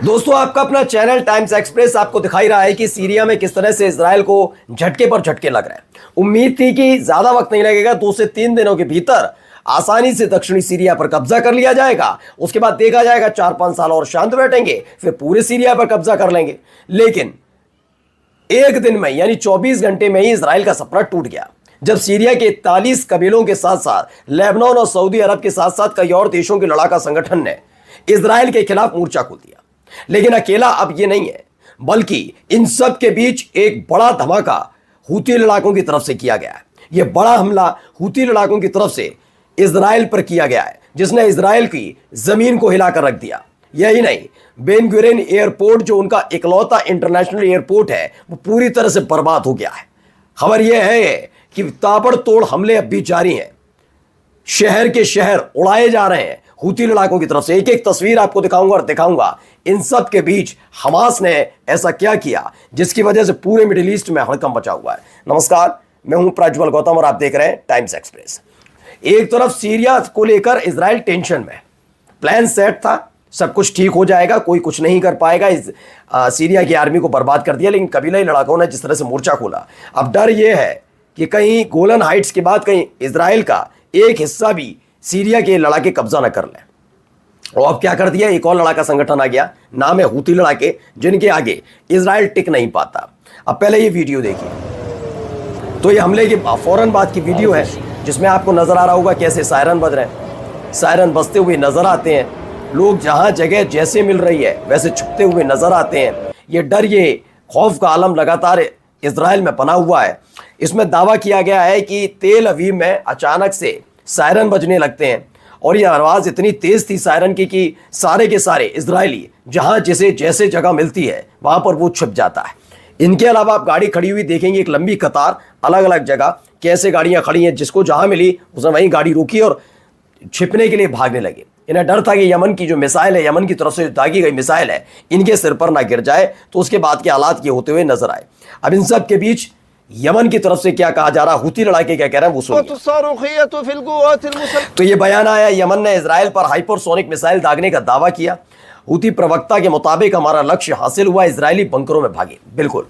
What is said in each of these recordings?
दोस्तों, आपका अपना चैनल टाइम्स एक्सप्रेस आपको दिखाई रहा है कि सीरिया में किस तरह से इजराइल को झटके पर झटके लग रहे हैं। उम्मीद थी कि ज्यादा वक्त नहीं लगेगा, 2 से 3 दिनों के भीतर आसानी से दक्षिणी सीरिया पर कब्जा कर लिया जाएगा। उसके बाद देखा जाएगा 4-5 साल और शांत बैठेंगे, फिर पूरे सीरिया पर कब्जा कर लेंगे। लेकिन एक दिन में यानी 24 घंटे में ही इजराइल का सपना टूट गया, जब सीरिया के 41 कबीलों के साथ साथ लेबनान और सऊदी अरब के साथ साथ कई और देशों के लड़ाका संगठन ने इजराइल के खिलाफ मोर्चा खोल दिया। लेकिन अकेला अब ये नहीं है, बल्कि इन सब के बीच एक बड़ा धमाका हूती लड़ाकों की तरफ से किया गया है। यह बड़ा हमला हूती लड़ाकों की तरफ से इजराइल पर किया गया है, जिसने इजराइल की जमीन को हिलाकर रख दिया। यही नहीं, बेन गुरियन एयरपोर्ट जो उनका इकलौता इंटरनेशनल एयरपोर्ट है, वो पूरी तरह से बर्बाद हो गया है। खबर यह है कि ताबड़तोड़ हमले अब भी जारी हैं, शहर के शहर उड़ाए जा रहे हैं हूती लड़ाकों की तरफ से। एक एक तस्वीर आपको दिखाऊंगा और दिखाऊंगा इन सब के बीच हमास ने ऐसा क्या किया जिसकी वजह से पूरे मिडिल ईस्ट में हड़कंप मचा हुआ है। नमस्कार, मैं हूं प्रज्वल गौतम और आप देख रहे हैं टाइम्स एक्सप्रेस। एक तरफ सीरिया को लेकर इजराइल टेंशन में, प्लान सेट था, सब कुछ ठीक हो जाएगा, कोई कुछ नहीं कर पाएगा, सीरिया की आर्मी को बर्बाद कर दिया। लेकिन कबीलाई लड़ाकों ने जिस तरह से मोर्चा खोला, अब डर यह है कि कहीं गोलन हाइट्स के बाद कहीं इजराइल का एक हिस्सा भी सीरिया के लड़ाके कब्जा न कर लें। और अब क्या कर दिया, एक और लड़ाका संगठन आ गया, नाम है हूती लड़ाके, जिनके आगे इजराइल टिक नहीं पाता। अब पहले ये वीडियो देखिए। तो ये हमले के फौरन बाद की वीडियो है, जिसमें आपको नजर आ रहा होगा कैसे सायरन बज रहे हैं। सायरन बजते हुए नजर आते हैं, लोग जहां जगह जैसे मिल रही है वैसे छुपते हुए नजर आते हैं। ये डर, ये खौफ का आलम लगातार इजराइल में बना हुआ है। इसमें दावा किया गया है कि तेल अवीव में अचानक से सायरन बजने लगते हैं, और यह आवाज़ इतनी तेज़ थी सायरन की कि सारे के सारे इजरायली जहां जिसे जैसे जगह मिलती है वहां पर वो छुप जाता है। इनके अलावा आप गाड़ी खड़ी हुई देखेंगे, एक लंबी कतार, अलग अलग जगह कैसे गाड़ियां खड़ी हैं, जिसको जहां मिली उसने वहीं गाड़ी रोकी और छिपने के लिए भागने लगे। इन्हें डर था कि यमन की जो मिसाइल है, यमन की तरफ से दागी गई मिसाइल है, इनके सिर पर ना गिर जाए। तो उसके बाद के हालात ये होते हुए नजर आए। अब इन सब के बीच यमन की तरफ से क्या कहा जा रहा, हूती लड़ाके क्या कह रहे हैं वो सुनिए। तो ये बयान आया, यमन ने इजराइल पर हाइपरसोनिक मिसाइल दागने का दावा किया। हूती प्रवक्ता के मुताबिक हमारा लक्ष्य हासिल हुआ, इजरायली बंकरों में भागे। बिल्कुल,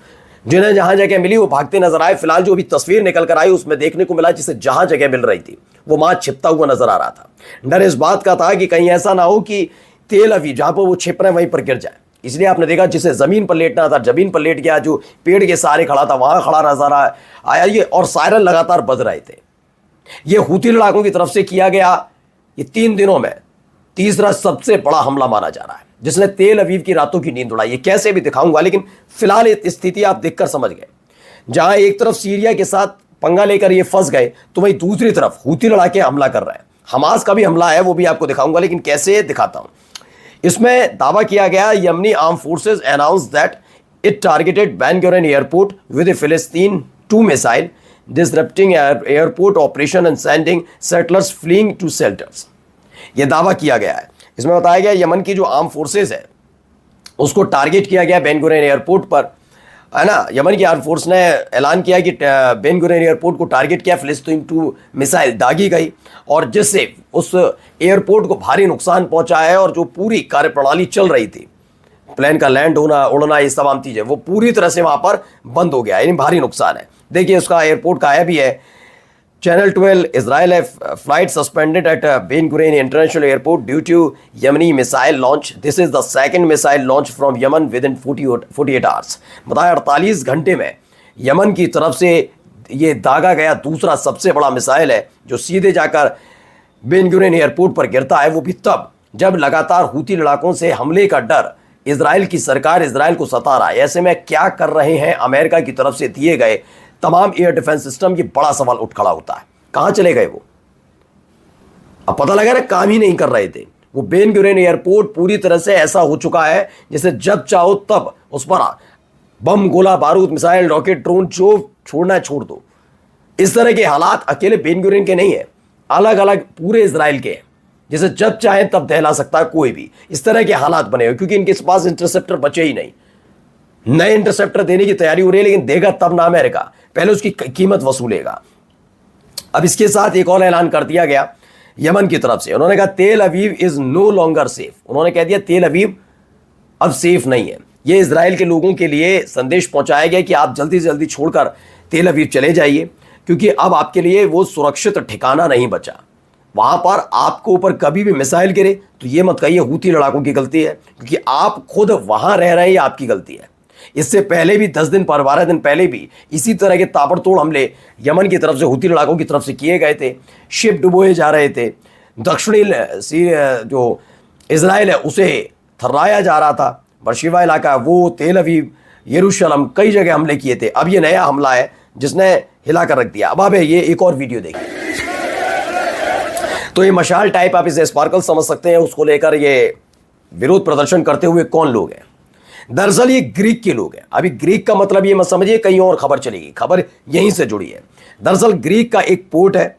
जिन्हें जहां जगह मिली वो भागते नजर आए। फिलहाल जो भी तस्वीर निकल कर आई उसमें देखने को मिला जिसे जहां जगह मिल रही थी वो वहां छिपता हुआ नजर आ रहा था। डर इस बात का था कि कहीं ऐसा ना हो कि तेल अवीव जहां पर वो छिप रहे वहीं पर गिर जाए। इसलिए आपने देखा जिसे जमीन पर लेटना था जमीन पर लेट गया, जो पेड़ के सहारे खड़ा था वहां खड़ा नजर आया ये, और सायरन लगातार बज रहे थे। ये हूती लड़ाकों की तरफ से किया गया ये 3 दिनों में तीसरा सबसे बड़ा हमला माना जा रहा है, जिसने तेल अवीव की रातों की नींद उड़ाई। ये कैसे भी दिखाऊंगा, लेकिन फिलहाल स्थिति आप देखकर समझ गए। जहां एक तरफ सीरिया के साथ पंगा लेकर ये फंस गए, तो वहीं दूसरी तरफ हूती लड़ाके हमला कर रहे हैं। हमास का भी हमला है, वो भी आपको दिखाऊंगा, लेकिन कैसे दिखाता हूं। इसमें दावा किया गया, Yemeni arm forces announce that it targeted Ben Gurion airport with a Palestine 2 missile disrupting airport operation and sending settlers fleeing to shelters. यह दावा किया गया है। इसमें बताया गया यमन की जो आर्म फोर्सेज है उसको टारगेट किया गया बेन गुरियन एयरपोर्ट पर, है ना। यमन की आर्म फोर्स ने ऐलान किया कि बेन गुरियन एयरपोर्ट को टारगेट किया, फिलिस्तीन 2 मिसाइल दागी गई और जिससे उस एयरपोर्ट को भारी नुकसान पहुंचा है। और जो पूरी कार्यप्रणाली चल रही थी, प्लेन का लैंड होना उड़ना ये तमाम चीज़ें, वो पूरी तरह से वहां पर बंद हो गया, यानी भारी नुकसान है। देखिए उसका एयरपोर्ट का आया भी है, channel 12, Israel have flight suspended at Ben Gurion International Airport due to Yemeni missile launch. This is the second missile launch from Yemen within 48 hours. बताया 48 घंटे में यमन की तरफ से ये दागा गया दूसरा सबसे बड़ा मिसाइल है, जो सीधे जाकर बेन गुरियन एयरपोर्ट पर गिरता है। वो भी तब जब लगातार हूती लड़ाकों से हमले का डर इजराइल की सरकार इजराइल को सता रहा है। ऐसे में क्या कर रहे हैं अमेरिका की तरफ से दिए गए तमाम एयर डिफेंस सिस्टम, ये बड़ा सवाल उठ खड़ा होता है। कहां चले गए वो? अब पता लगा ना, काम ही नहीं कर रहे थे। वो बेन गुरियन एयरपोर्ट पूरी तरह से ऐसा हो चुका है जिसे जब चाहो तब उस पर बम, गोला बारूद, मिसाइल, रॉकेट, ड्रोन जो छोड़ना है छोड़ दो। इस तरह के हालात अकेले बेन गुरियन के नहीं है, अलग अलग पूरे इजराइल के हैं, जिसे जब चाहे तब दहला सकता है कोई भी। इस तरह के हालात बने हुए, क्योंकि इनके पास इंटरसेप्टर बचे ही नहीं। नए इंटरसेप्टर देने की तैयारी हो रही है, लेकिन देगा तब ना अमेरिका, पहले उसकी कीमत वसूलेगा। अब इसके साथ एक और ऐलान कर दिया गया यमन की तरफ से। उन्होंने कहा Tel Aviv is no longer safe. उन्होंने कह दिया तेल अवीव अब सेफ नहीं है। ये इजराइल के लोगों के लिए संदेश पहुंचाया गया कि आप जल्दी से जल्दी छोड़कर तेल अवीव चले जाइए, क्योंकि अब आपके लिए वो सुरक्षित ठिकाना नहीं बचा। वहां पर आपको ऊपर कभी भी मिसाइल गिरे तो ये मत कहिए हूती लड़ाकों की गलती है, क्योंकि आप खुद वहां रह रहे हैं, ये आपकी गलती है। इससे पहले भी 10 दिन पर 12 दिन पहले भी इसी तरह के ताबड़तोड़ हमले यमन की तरफ से हूती लड़ाकों की तरफ से किए गए थे। शिप डुबोए जा रहे थे, दक्षिणी जो इजराइल है उसे थर्राया जा रहा था, बर्शिवा इलाका, वो तेल अवीव, यरूशलेम, कई जगह हमले किए थे। अब ये नया हमला है जिसने हिला कर रख दिया। अब आप ये एक और वीडियो देखिए। तो ये मशाल टाइप आप इसे स्पार्कल समझ सकते हैं, उसको लेकर ये विरोध प्रदर्शन करते हुए कौन लोग हैं? दरअसल ये ग्रीक के लोग हैं। अभी ग्रीक का मतलब ये मत समझिए कहीं और खबर चलेगी, खबर यहीं से जुड़ी है। दरअसल ग्रीक का एक पोर्ट है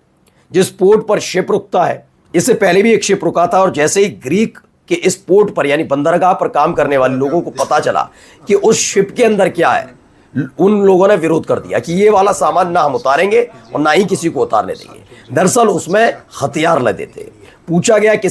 जिस पोर्ट पर शिप रुकता है। इससे पहले भी एक शिप रुका था, और जैसे ही ग्रीक के इस पोर्ट पर यानी बंदरगाह पर काम करने वाले लोगों को पता चला कि उस शिप के अंदर क्या है, उन लोगों ने विरोध कर दिया कि ये वाला सामान ना हम उतारेंगे और ना ही किसी को उतारने देंगे। दरअसल उसमें हथियार लदे थे। पूछा गया कि